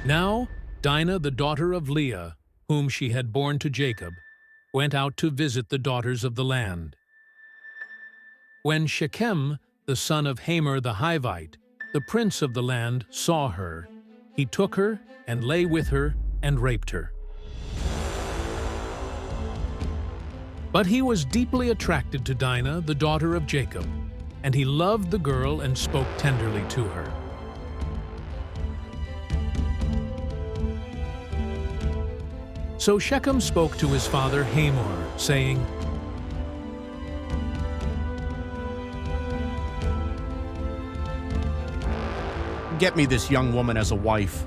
Now Dinah, the daughter of Leah, whom she had borne to Jacob, went out to visit the daughters of the land. When Shechem, the son of Hamor the Hivite, the prince of the land, saw her, he took her and lay with her and raped her. But he was deeply attracted to Dinah, the daughter of Jacob, and he loved the girl and spoke tenderly to her. So Shechem spoke to his father Hamor, saying, "Get me this young woman as a wife."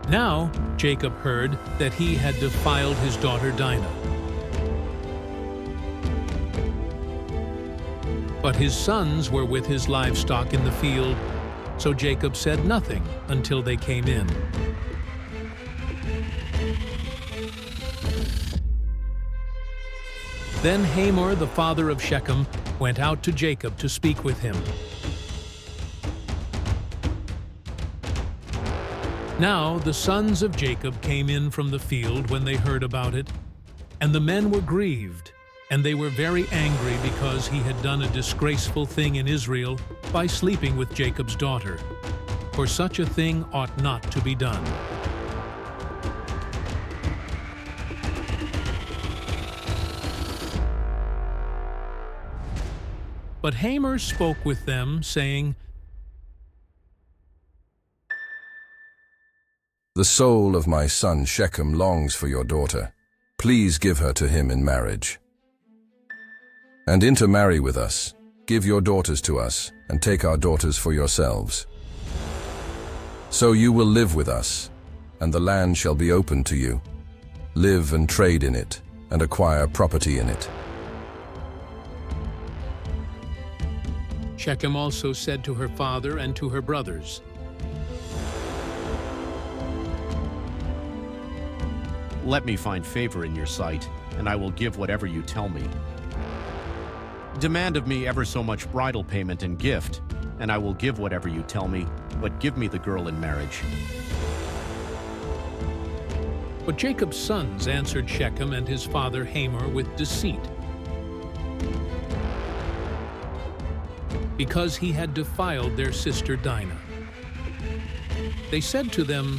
Now Jacob heard that he had defiled his daughter Dinah. But his sons were with his livestock in the field, so Jacob said nothing until they came in. Then Hamor, the father of Shechem, went out to Jacob to speak with him. Now the sons of Jacob came in from the field when they heard about it, and the men were grieved, and they were very angry because he had done a disgraceful thing in Israel by sleeping with Jacob's daughter, for such a thing ought not to be done. But Hamor spoke with them, saying, "The soul of my son Shechem longs for your daughter. Please give her to him in marriage. And intermarry with us. Give your daughters to us, and take our daughters for yourselves. So you will live with us, and the land shall be open to you. Live and trade in it, and acquire property in it." Shechem also said to her father and to her brothers, "Let me find favor in your sight, and I will give whatever you tell me. Demand of me ever so much bridal payment and gift, and I will give whatever you tell me, but give me the girl in marriage." But Jacob's sons answered Shechem and his father Hamor with deceit, because he had defiled their sister Dinah. They said to them,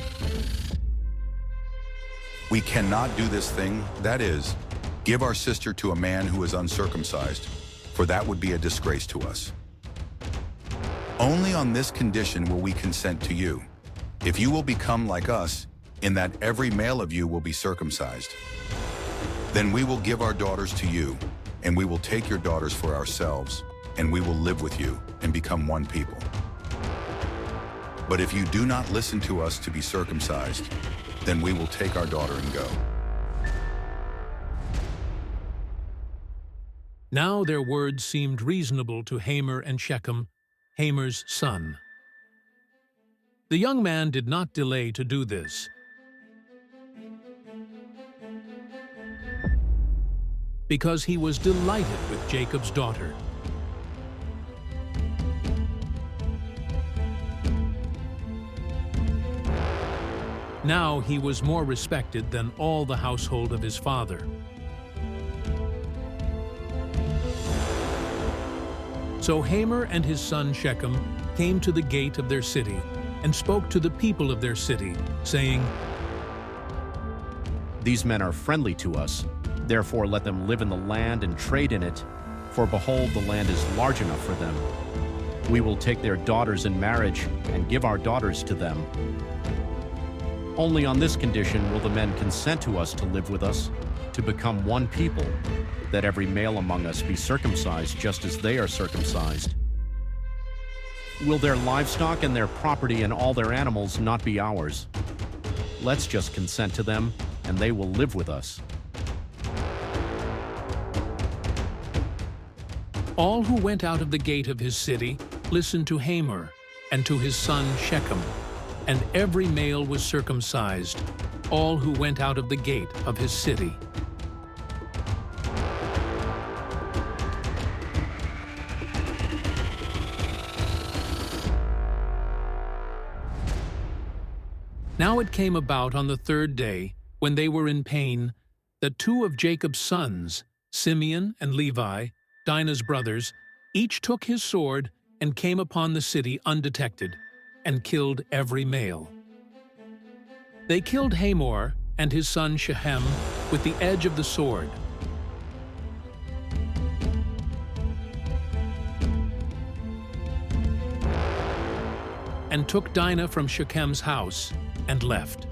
"We cannot do this thing, that is, give our sister to a man who is uncircumcised, for that would be a disgrace to us. Only on this condition will we consent to you, if you will become like us, in that every male of you will be circumcised. Then we will give our daughters to you, and we will take your daughters for ourselves, and we will live with you and become one people. But if you do not listen to us to be circumcised, then we will take our daughter and go." Now their words seemed reasonable to Hamor and Shechem, Hamor's son. The young man did not delay to do this. Because he was delighted with Jacob's daughter. Now he was more respected than all the household of his father. So Hamor and his son Shechem came to the gate of their city and spoke to the people of their city, saying, "These men are friendly to us, therefore let them live in the land and trade in it, for behold, the land is large enough for them. We will take their daughters in marriage and give our daughters to them. Only on this condition will the men consent to us to live with us, to become one people, that every male among us be circumcised just as they are circumcised. Will their livestock and their property and all their animals not be ours? Let's just consent to them, and they will live with us." All who went out of the gate of his city listened to Hamor and to his son Shechem, and every male was circumcised, all who went out of the gate of his city. Now it came about on the third day, when they were in pain, that two of Jacob's sons, Simeon and Levi, Dinah's brothers, each took his sword and came upon the city undetected, and killed every male. They killed Hamor and his son Shechem with the edge of the sword. And took Dinah from Shechem's house and left.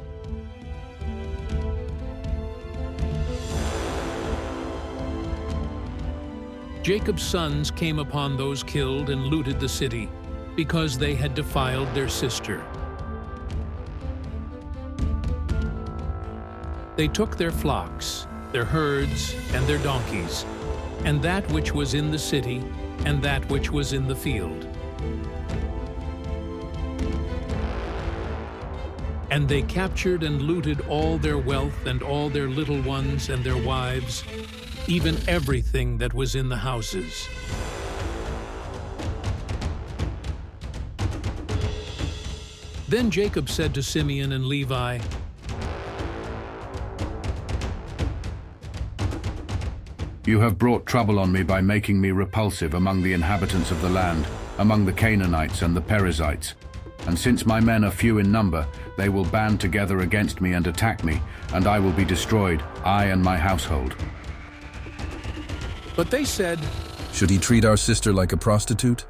Jacob's sons came upon those killed and looted the city, because they had defiled their sister. They took their flocks, their herds, and their donkeys, and that which was in the city, and that which was in the field. And they captured and looted all their wealth and all their little ones and their wives, even everything that was in the houses. Then Jacob said to Simeon and Levi, "You have brought trouble on me by making me repulsive among the inhabitants of the land, among the Canaanites and the Perizzites. And since my men are few in number, they will band together against me and attack me, and I will be destroyed, I and my household." But they said, Should he treat our sister like a prostitute?